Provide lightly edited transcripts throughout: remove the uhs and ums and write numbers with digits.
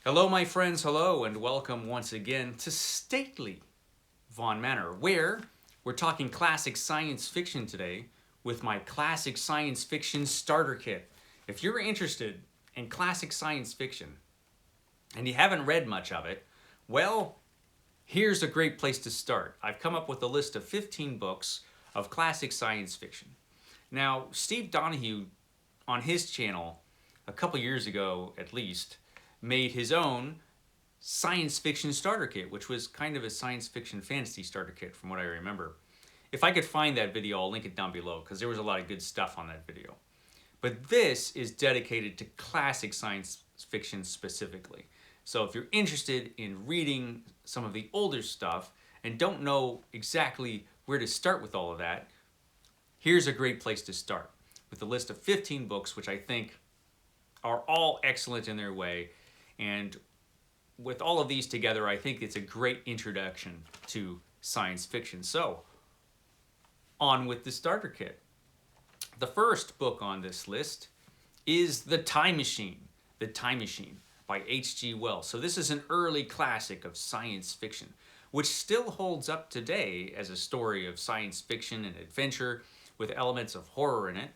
Hello, my friends, hello, and welcome once again to Stately Vaughn Manor, where we're talking classic science fiction today with my classic science fiction starter kit. If you're interested in classic science fiction and you haven't read much of it, well, here's a great place to start. I've come up with a list of 15 books of classic science fiction. Now, Steve Donoghue, on his channel, a couple years ago at least, made his own science fiction starter kit, which was kind of a science fiction fantasy starter kit from what I remember. If I could find that video, I'll link it down below because there was a lot of good stuff on that video. But this is dedicated to classic science fiction specifically. So if you're interested in reading some of the older stuff and don't know exactly where to start with all of that, here's a great place to start with a list of 15 books which I think are all excellent in their way. And with all of these together, I think it's a great introduction to science fiction. So, on with the starter kit. The first book on this list is The Time Machine by H.G. Wells. So this is an early classic of science fiction, which still holds up today as a story of science fiction and adventure with elements of horror in it.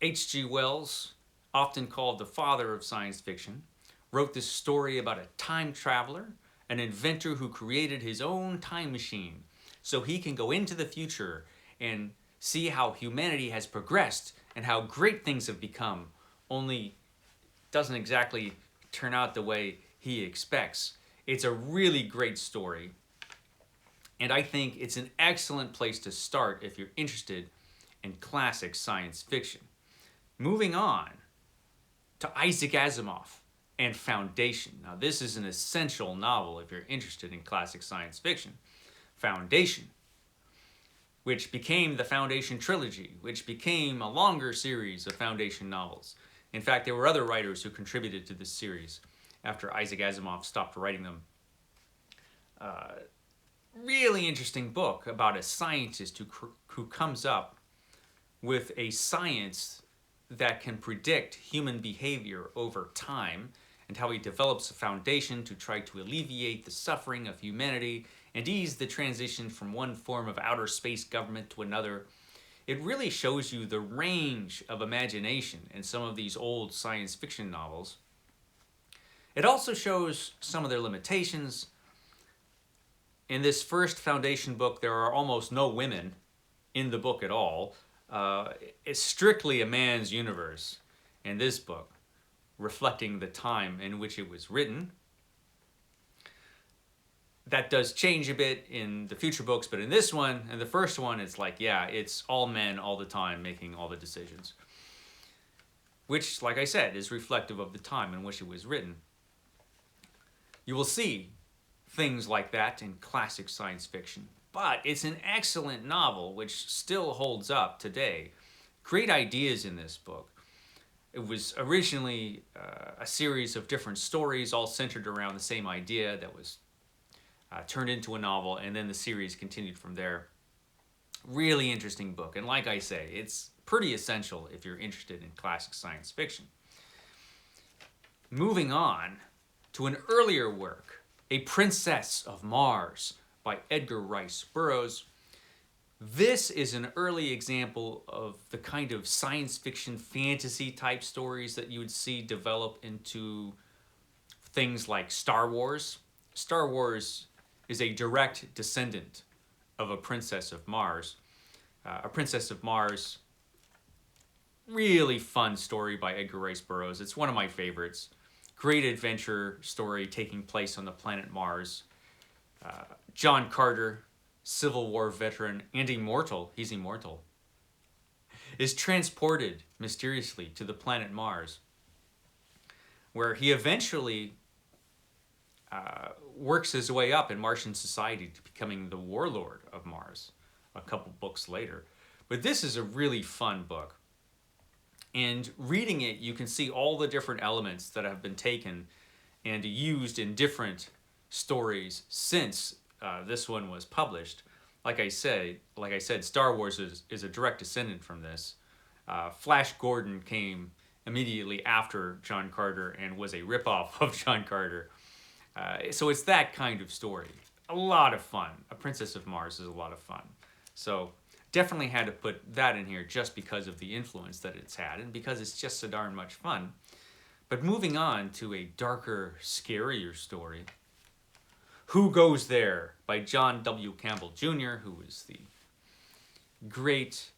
H.G. Wells, often called the father of science fiction, wrote this story about a time traveler, an inventor who created his own time machine so he can go into the future and see how humanity has progressed and how great things have become, only doesn't exactly turn out the way he expects. It's a really great story, and I think it's an excellent place to start if you're interested in classic science fiction. Moving on to Isaac Asimov and Foundation. Now, this is an essential novel if you're interested in classic science fiction. Foundation, which became the Foundation trilogy, which became a longer series of Foundation novels. In fact, there were other writers who contributed to this series after Isaac Asimov stopped writing them. Really interesting book about a scientist who comes up with a science that can predict human behavior over time, and how he develops a foundation to try to alleviate the suffering of humanity and ease the transition from one form of outer space government to another. It really shows you the range of imagination in some of these old science fiction novels. It also shows some of their limitations. In this first Foundation book, there are almost no women in the book at all. It's strictly a man's universe in this book, reflecting the time in which it was written. That does change a bit in the future books, but in this one, in the first one, it's like, yeah, it's all men all the time making all the decisions. Which, like I said, is reflective of the time in which it was written. You will see things like that in classic science fiction. But it's an excellent novel which still holds up today. Great ideas in this book. It was originally a series of different stories all centered around the same idea that was turned into a novel, and then the series continued from there. Really interesting book, and like I say, it's pretty essential if you're interested in classic science fiction. Moving on to an earlier work, A Princess of Mars by Edgar Rice Burroughs. This is an early example of the kind of science fiction fantasy type stories that you would see develop into things like Star Wars. Star Wars is a direct descendant of A Princess of Mars. A Princess of Mars, really fun story by Edgar Rice Burroughs. It's one of my favorites. Great adventure story taking place on the planet Mars. John Carter, Civil War veteran and immortal, he's immortal, is transported mysteriously to the planet Mars, where he eventually works his way up in Martian society to becoming the warlord of Mars a couple books later. But this is a really fun book. And reading it, you can see all the different elements that have been taken and used in different stories since this one was published. Like I said, Star Wars is a direct descendant from this. Flash Gordon came immediately after John Carter and was a ripoff of John Carter. So it's that kind of story. A lot of fun. A Princess of Mars is a lot of fun. So definitely had to put that in here just because of the influence that it's had and because it's just so darn much fun. But moving on to a darker, scarier story, Who Goes There by John W. Campbell Jr., who is the great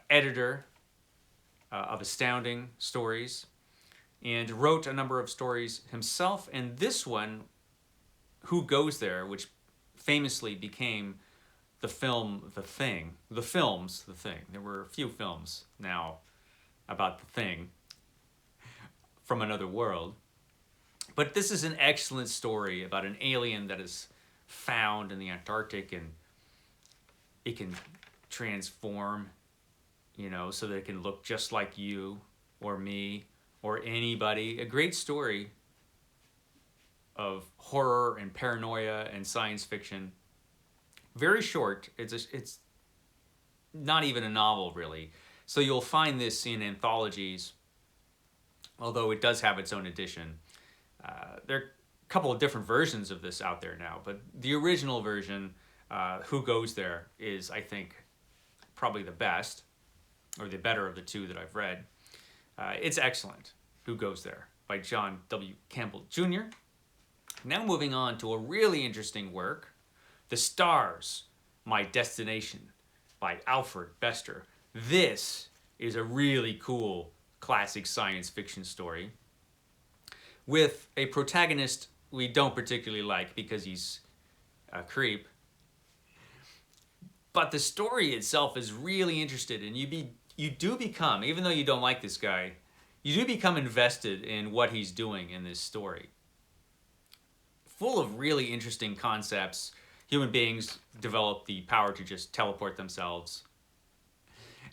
editor of Astounding Stories and wrote a number of stories himself. And this one, Who Goes There, which famously became the film The Thing. The films The Thing. There were a few films now about The Thing from another world. But this is an excellent story about an alien that is found in the Antarctic, and it can transform, so that it can look just like you or me or anybody. A great story of horror and paranoia and science fiction. Very short. It's not even a novel, really. So you'll find this in anthologies, although it does have its own edition. There are a couple of different versions of this out there now, but the original version, Who Goes There, is, I think, probably the best, or the better of the two that I've read. It's excellent, Who Goes There, by John W. Campbell Jr. Now moving on to a really interesting work, The Stars, My Destination, by Alfred Bester. This is a really cool classic science fiction story with a protagonist we don't particularly like because he's a creep. But the story itself is really interesting, and you do become, even though you don't like this guy, you do become invested in what he's doing in this story. Full of really interesting concepts. Human beings develop the power to just teleport themselves.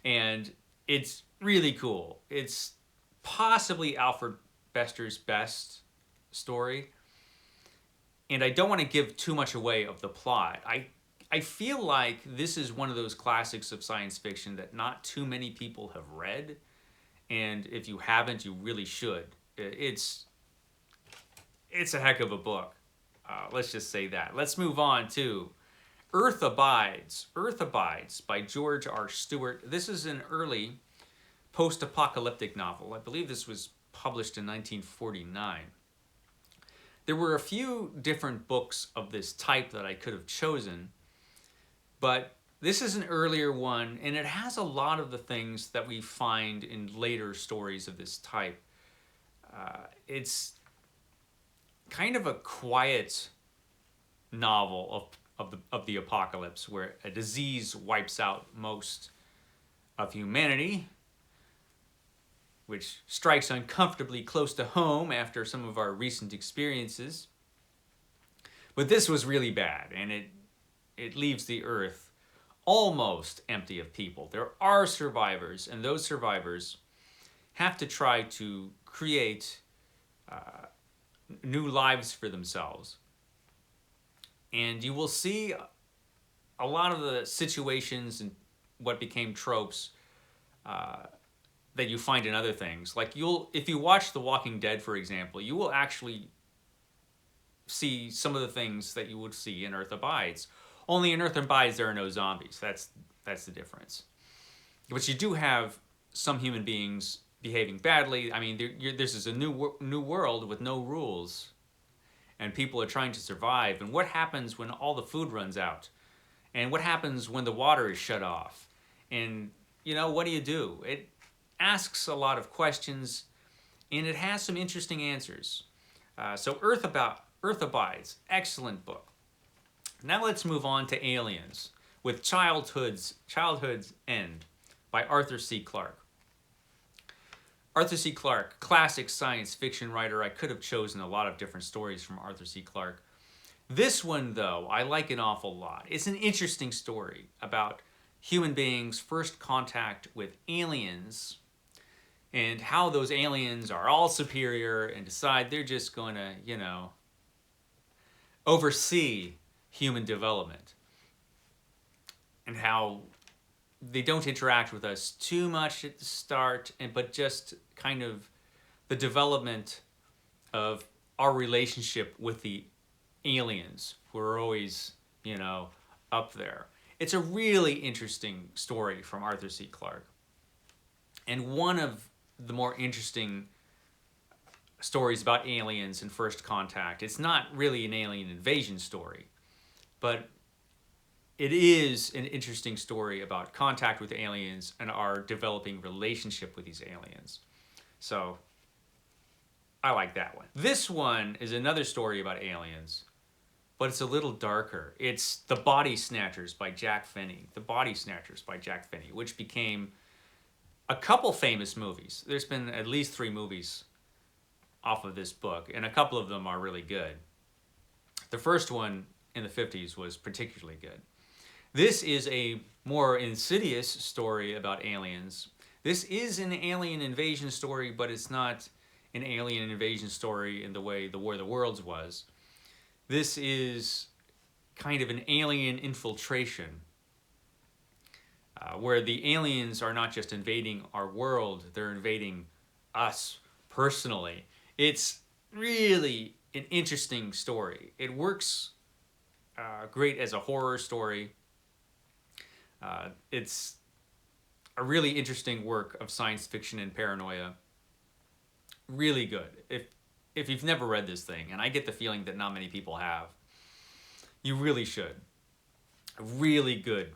And it's really cool. It's possibly Alfred Bester's best story. And I don't want to give too much away of the plot. I feel like this is one of those classics of science fiction that not too many people have read. And if you haven't, you really should. It's a heck of a book. Let's just say that. Let's move on to Earth Abides. Earth Abides by George R. Stewart. This is an early post-apocalyptic novel. I believe this was published in 1949. There were a few different books of this type that I could have chosen, but this is an earlier one, and it has a lot of the things that we find in later stories of this type. It's kind of a quiet novel of the apocalypse, where a disease wipes out most of humanity, which strikes uncomfortably close to home after some of our recent experiences. But this was really bad, and it leaves the earth almost empty of people. There are survivors, and those survivors have to try to create new lives for themselves. And you will see a lot of the situations and what became tropes that you find in other things. Like if you watch The Walking Dead, for example, you will actually see some of the things that you would see in Earth Abides. Only in Earth Abides there are no zombies. That's the difference. But you do have some human beings behaving badly. I mean, this is a new world with no rules, and people are trying to survive. And what happens when all the food runs out? And what happens when the water is shut off? And what do you do? It asks a lot of questions, and it has some interesting answers. So Earth Abides, excellent book. Now let's move on to Aliens with Childhood's End by Arthur C. Clarke. Arthur C. Clarke, classic science fiction writer. I could have chosen a lot of different stories from Arthur C. Clarke. This one, though, I like an awful lot. It's an interesting story about human beings' first contact with aliens and how those aliens are all superior and decide they're just going to, oversee human development, and how they don't interact with us too much at the start, but just kind of the development of our relationship with the aliens who are always, up there. It's a really interesting story from Arthur C. Clarke. And one of the more interesting stories about aliens and first contact, it's not really an alien invasion story, but it is an interesting story about contact with aliens and our developing relationship with these aliens. So I like that one. This one is another story about aliens, but it's a little darker. It's The Body Snatchers by Jack Finney. The Body Snatchers by Jack Finney, which became a couple famous movies. There's been at least 3 movies off of this book, and a couple of them are really good. The first one in the 50s was particularly good. This is a more insidious story about aliens. This is an alien invasion story, but it's not an alien invasion story in the way The War of the Worlds was. This is kind of an alien infiltration, where the aliens are not just invading our world, they're invading us personally. It's really an interesting story. It works great as a horror story. It's a really interesting work of science fiction and paranoia. Really good. If you've never read this thing, and I get the feeling that not many people have, you really should. A really good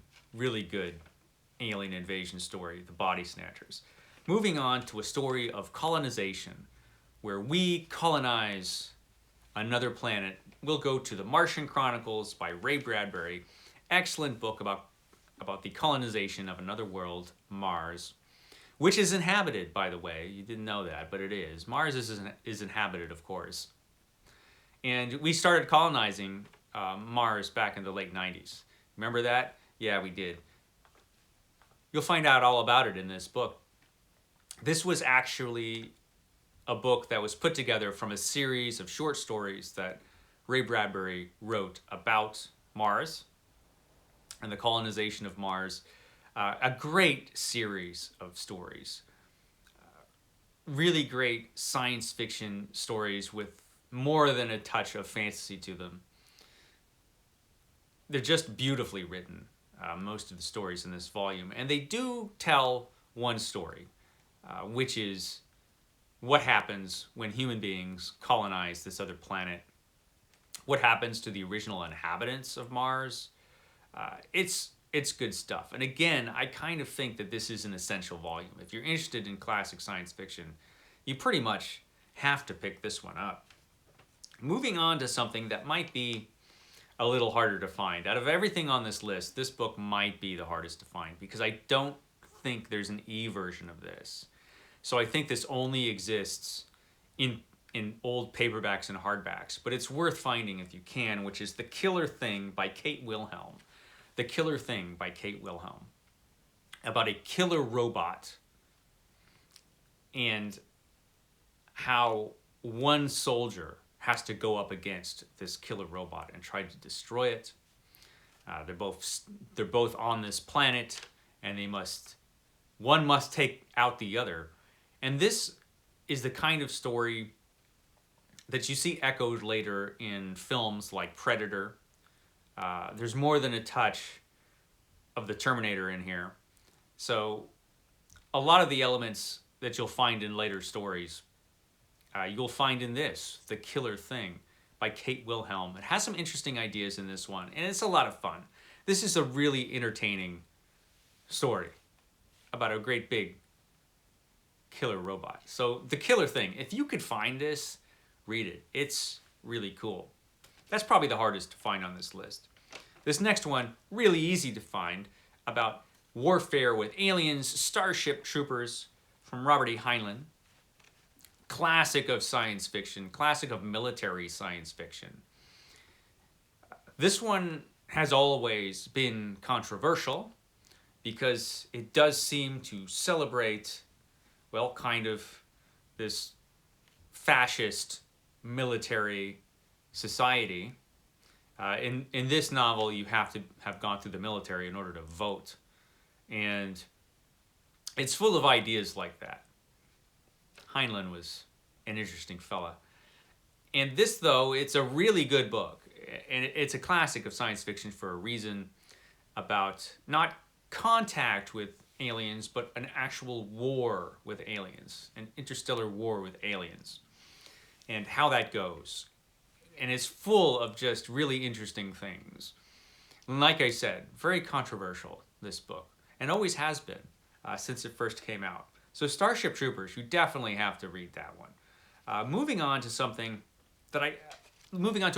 alien invasion story, The Body Snatchers. Moving on to a story of colonization, where we colonize another planet. We'll go to the Martian Chronicles by Ray Bradbury. Excellent book about the colonization of another world, Mars, which is inhabited, by the way. You didn't know that, but it is. Mars is inhabited, of course. And we started colonizing Mars back in the late 90s. Remember that? Yeah, we did. You'll find out all about it in this book. This was actually a book that was put together from a series of short stories that Ray Bradbury wrote about Mars and the colonization of Mars. A great series of stories. Really great science fiction stories with more than a touch of fantasy to them. They're just beautifully written, most of the stories in this volume. And they do tell one story, which is what happens when human beings colonize this other planet. What happens to the original inhabitants of Mars. It's good stuff. And again, I kind of think that this is an essential volume. If you're interested in classic science fiction, you pretty much have to pick this one up. Moving on to something that might be a little harder to find. Out of everything on this list, this book might be the hardest to find because I don't think there's an e-version of this. So I think this only exists in old paperbacks and hardbacks, but it's worth finding if you can, which is The Killer Thing by Kate Wilhelm. The Killer Thing by Kate Wilhelm. About a killer robot and how one soldier has to go up against this killer robot and try to destroy it. They're both on this planet, and one must take out the other. And this is the kind of story that you see echoed later in films like Predator. There's more than a touch of the Terminator in here. So a lot of the elements that you'll find in later stories, you'll find in this, The Killer Thing by Kate Wilhelm. It has some interesting ideas in this one, and it's a lot of fun. This is a really entertaining story about a great big killer robot. So The Killer Thing, if you could find this, read it. It's really cool. That's probably the hardest to find on this list. This next one, really easy to find, about warfare with aliens, Starship Troopers from Robert E. Heinlein. Classic of science fiction, classic of military science fiction. This one has always been controversial because it does seem to celebrate, well, kind of this fascist military society. In this novel, you have to have gone through the military in order to vote. And it's full of ideas like that. Heinlein was an interesting fella. And this, though, it's a really good book. And it's a classic of science fiction for a reason, about not contact with aliens, but an actual war with aliens, an interstellar war with aliens, and how that goes. And it's full of just really interesting things. And like I said, very controversial, this book, and always has been since it first came out. So Starship Troopers, you definitely have to read that one. Moving on to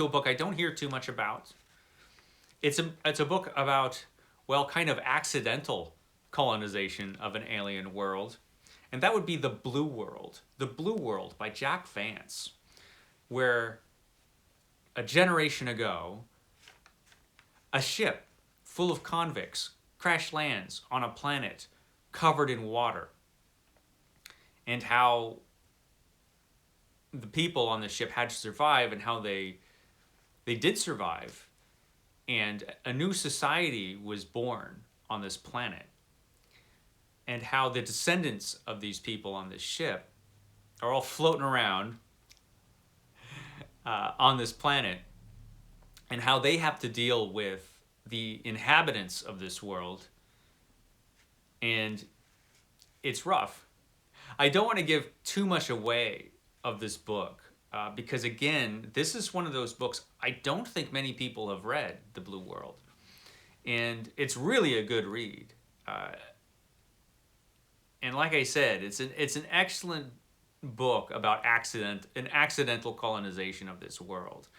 a book I don't hear too much about. It's a book about, well, kind of accidental colonization of an alien world, and that would be The Blue World. The Blue World by Jack Vance, where a generation ago, a ship full of convicts crash lands on a planet covered in water, and how the people on the ship had to survive, and how they did survive, and a new society was born on this planet, and how the descendants of these people on this ship are all floating around on this planet, and how they have to deal with the inhabitants of this world. And it's rough. I don't want to give too much away of this book, because again, this is one of those books I don't think many people have read, The Blue World. And it's really a good read. And like I said, it's an excellent book about an accidental colonization of this world,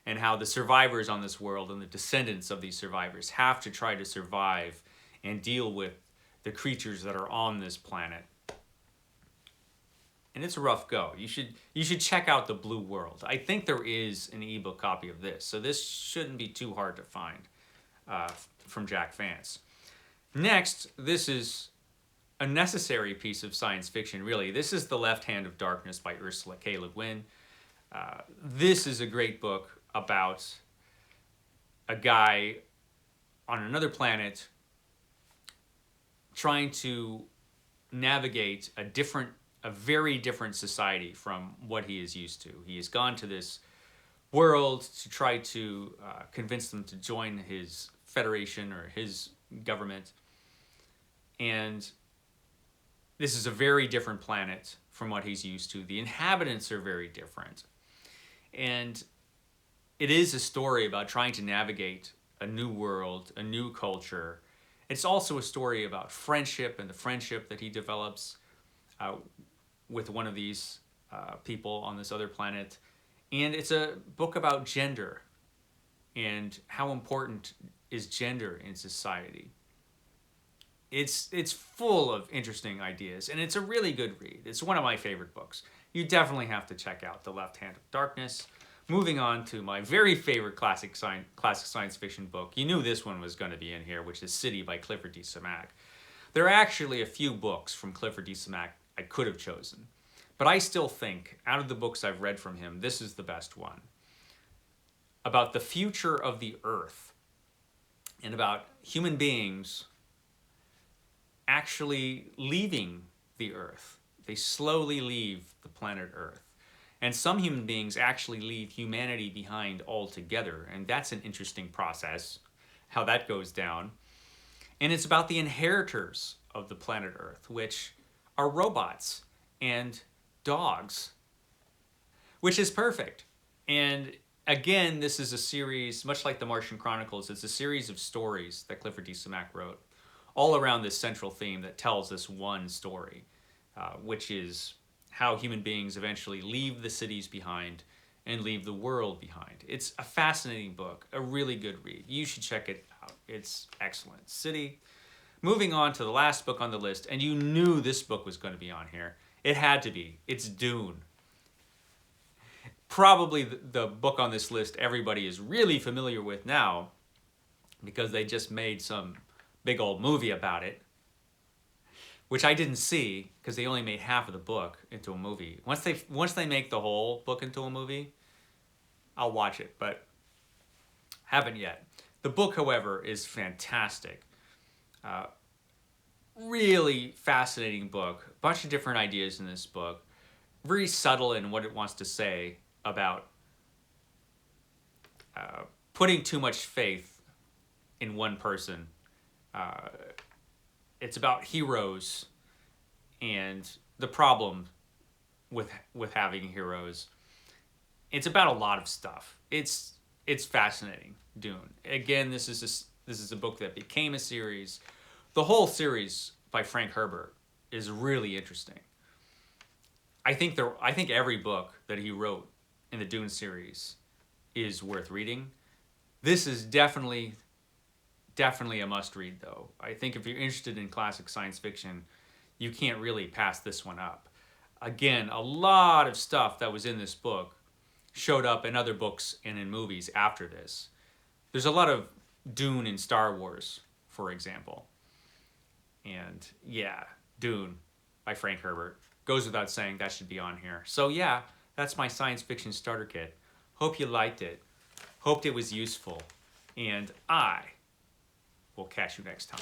and how the survivors on this world and the descendants of these survivors have to try to survive and deal with the creatures that are on this planet. And it's a rough go. You should check out The Blue World. I think there is an ebook copy of this, so this shouldn't be too hard to find from Jack Vance. Next, this is a necessary piece of science fiction, really. This is The Left Hand of Darkness by Ursula K. Le Guin. This is a great book about a guy on another planet trying to navigate a very different society from what he is used to. He has gone to this world to try to convince them to join his federation or his government. And this is a very different planet from what he's used to. The inhabitants are very different. And it is a story about trying to navigate a new world, a new culture. It's also a story about friendship and the friendship that he develops with one of these people on this other planet. And it's a book about gender and how important is gender in society. It's full of interesting ideas, and it's a really good read. It's one of my favorite books. You definitely have to check out The Left Hand of Darkness. Moving on to my very favorite classic science fiction book. You knew this one was going to be in here, which is City by Clifford D. Samac. There are actually a few books from Clifford D. Samac I could have chosen, but I still think, out of the books I've read from him, this is the best one. About the future of the Earth, and about human beings actually leaving the Earth. They slowly leave the planet Earth. And some human beings actually leave humanity behind altogether. And that's an interesting process, how that goes down. And it's about the inheritors of the planet Earth, which are robots and dogs, which is perfect. And again, this is a series, much like the Martian Chronicles, it's a series of stories that Clifford D. Samac wrote, all around this central theme that tells this one story, which is how human beings eventually leave the cities behind and leave the world behind. It's a fascinating book, a really good read. You should check it out. It's excellent. City. Moving on to the last book on the list, and you knew this book was going to be on here. It had to be. It's Dune. Probably the book on this list everybody is really familiar with now, because they just made some big old movie about it, which I didn't see because they only made half of the book into a movie. Once they make the whole book into a movie, I'll watch it, but haven't yet. The book, however, is fantastic. Really fascinating book. A bunch of different ideas in this book. very subtle in what it wants to say about putting too much faith in one person. It's about heroes and the problem with having heroes. It's about a lot of stuff. It's fascinating. Dune. Again, this is a book that became a series. The whole series by Frank Herbert is really interesting. I think every book that he wrote in the Dune series is worth reading. This is definitely a must-read, though. I think if you're interested in classic science fiction, you can't really pass this one up. Again, a lot of stuff that was in this book showed up in other books and in movies after this. There's a lot of Dune in Star Wars, for example. And yeah, Dune by Frank Herbert. Goes without saying, that should be on here. So yeah, that's my science fiction starter kit. Hope you liked it. Hoped it was useful. And I will catch you next time.